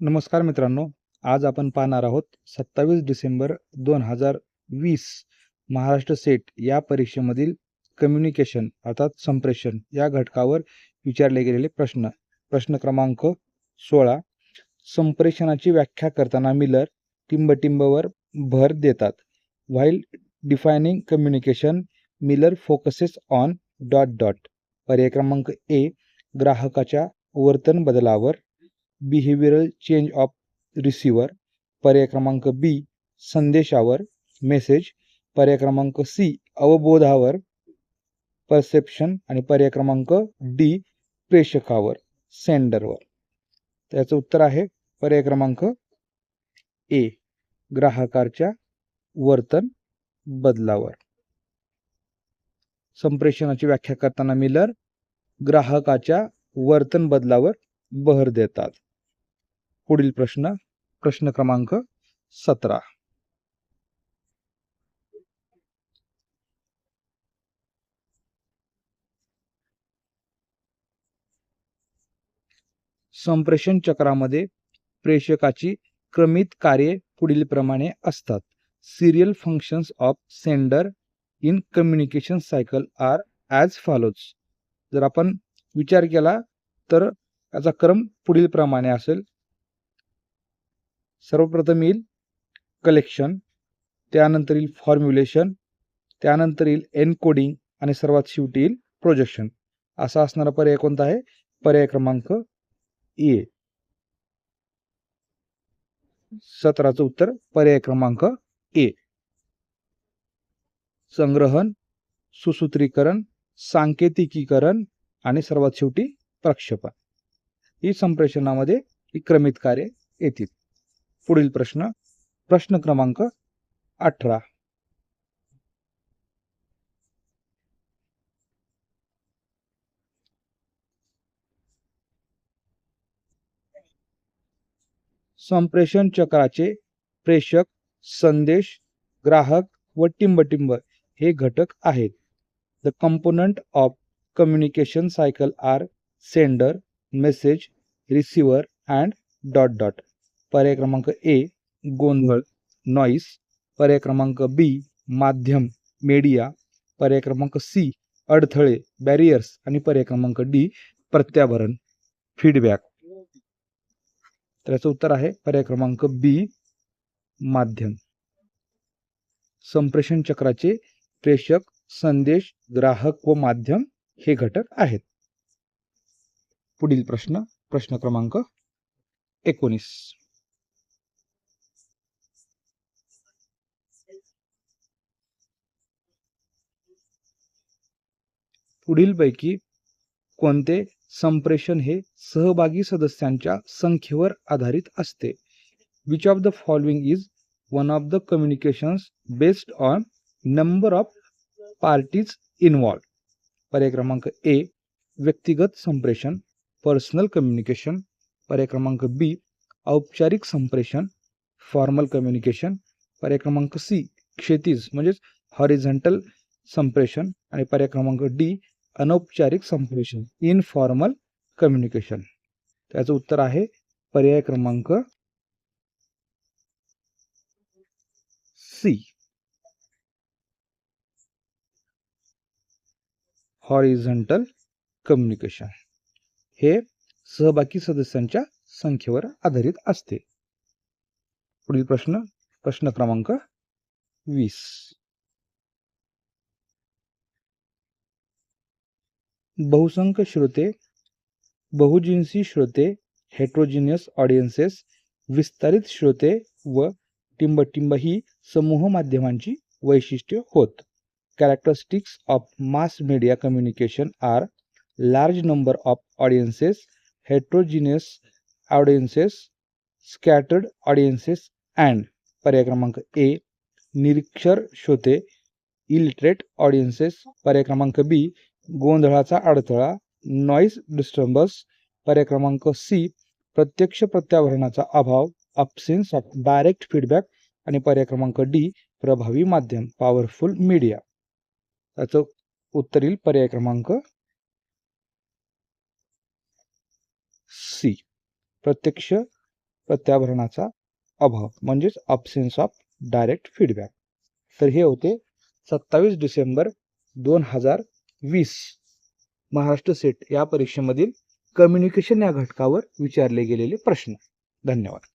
नमस्कार मित्रांनो, आज आपण पाहणार आहोत 27 डिसेंबर 2020 महाराष्ट्र सेट या परीक्षेमधील कम्युनिकेशन अर्थात संप्रेषण या घटकावर विचारले गेलेले प्रश्न. प्रश्न क्रमांक 16. संप्रेषणाची व्याख्या करताना मिलर टिंबटिंबवर भर देतात. While defining communication Miller focuses on ... पर्याय क्रमांक ए. ग्राहकाच्या वर्तन बदलावर, बिहेवियरल चेंज ऑफ रिसिव्हर. पर्याय क्रमांक बी. संदेशावर, मेसेज. पर्याय क्रमांक सी. अवबोधावर, परसेप्शन. आणि पर्याय क्रमांक डी. प्रेषकावर, सेंडरवर. त्याचं उत्तर आहे पर्याय क्रमांक ए. ग्राहकाच्या वर्तन बदलावर. संप्रेषणाची व्याख्या करताना मिलर ग्राहकाच्या वर्तन बदलावर भर देतात. पुढील प्रश्न क्रमांक 17. संप्रेषण चक्रामध्ये प्रेषकाची क्रमित कार्ये पुढील प्रमाणे असतात. Serial functions of sender in communication cycle are as follows. जर आपण विचार केला तर याचा क्रम पुढील प्रमाणे असेल. सर्वप्रथम येईल कलेक्शन, त्यानंतर येईल फॉर्म्युलेशन, त्यानंतर येईल एन्कोडिंग आणि सर्वात शेवटी येईल प्रोजेक्शन. असा असणारा पर्याय कोणता आहे? पर्याय क्रमांक ए. 17चं उत्तर पर्याय क्रमांक ए. संग्रहण, सुसूत्रीकरण, सांकेतिकीकरण आणि सर्वात शेवटी प्रक्षेपण ही संप्रेषणामध्ये ही क्रमित कार्ये येतील. पुढील प्रश्न क्रमांक 18. संप्रेषण चक्राचे प्रेषक, संदेश, ग्राहक व टिंबटिंब हे घटक आहेत. The component of communication cycle are sender, message, receiver and ... पर्याय क्रमांक ए. गोंधळ, नॉईस. पर्याय क्रमांक बी. माध्यम, मीडिया. पर्याय क्रमांक सी. अडथळे, बॅरियर्स. आणि पर्याय क्रमांक डी. प्रत्याभरण, फीडबॅक. त्याचं उत्तर आहे पर्याय क्रमांक बी. माध्यम. संप्रेषण चक्राचे प्रेषक, संदेश, ग्राहक व माध्यम हे घटक आहेत. पुढील प्रश्न क्रमांक 19. पुढीलपैकी कोणते संप्रेषण हे सहभागी सदस्यांच्या संख्येवर आधारित असते? Which of the following is one of the communications based on number of parties involve? पर्याय क्रमांक ए. व्यक्तिगत संप्रेषण, पर्सनल कम्युनिकेशन. पर्याय क्रमांक बी. औपचारिक संप्रेषण, फॉर्मल कम्युनिकेशन. पर्याय क्रमांक सी. क्षैतिज म्हणजेच हॉरिझॉन्टल संप्रेषण. आणि पर्याय क्रमांक डी. अनौपचारिक संप्रेषण, इनफॉर्मल कम्युनिकेशन. त्याचं उत्तर आहे पर्याय क्रमांक सी. हॉरिझॉन्टल कम्युनिकेशन हे सहभागी सदस्यांच्या संख्येवर आधारित असते. पुढील प्रश्न क्रमांक 20. बहुसंख्य श्रोते, बहुजिन्सी श्रोते, हेट्रोजिनियस ऑडियन्सेस, विस्तारित श्रोते व टिंबटिंब ही समूह माध्यमांची वैशिष्ट्ये होत. Characteristics of mass media communication are large number of audiences, heterogeneous audiences, scattered audiences and. पर्याय क्रमांक ए. निरक्षर श्रोते, इलिटरेट ऑडियन्सेस. पर्याय क्रमांक बी. गोंधळाचा अडथळा, नॉईस डिस्टर्बन्स. पर्याय क्रमांक सी. प्रत्यक्ष प्रत्याभरणाचा अभाव, अब्सेन्स ऑफ डायरेक्ट फीडबॅक. आणि पर्याय क्रमांक डी. प्रभावी माध्यम, पॉवरफुल मीडिया. त्याचं उत्तर येईल पर्याय क्रमांक सी. प्रत्यक्ष प्रत्याभरणाचा अभाव म्हणजेच अब्सेन्स ऑफ डायरेक्ट फीडबॅक. तर हे होते 27 डिसेंबर 2020 महाराष्ट्र सेट या परीक्षेमधील कम्युनिकेशन या घटकावर विचारले गेलेले प्रश्न. धन्यवाद.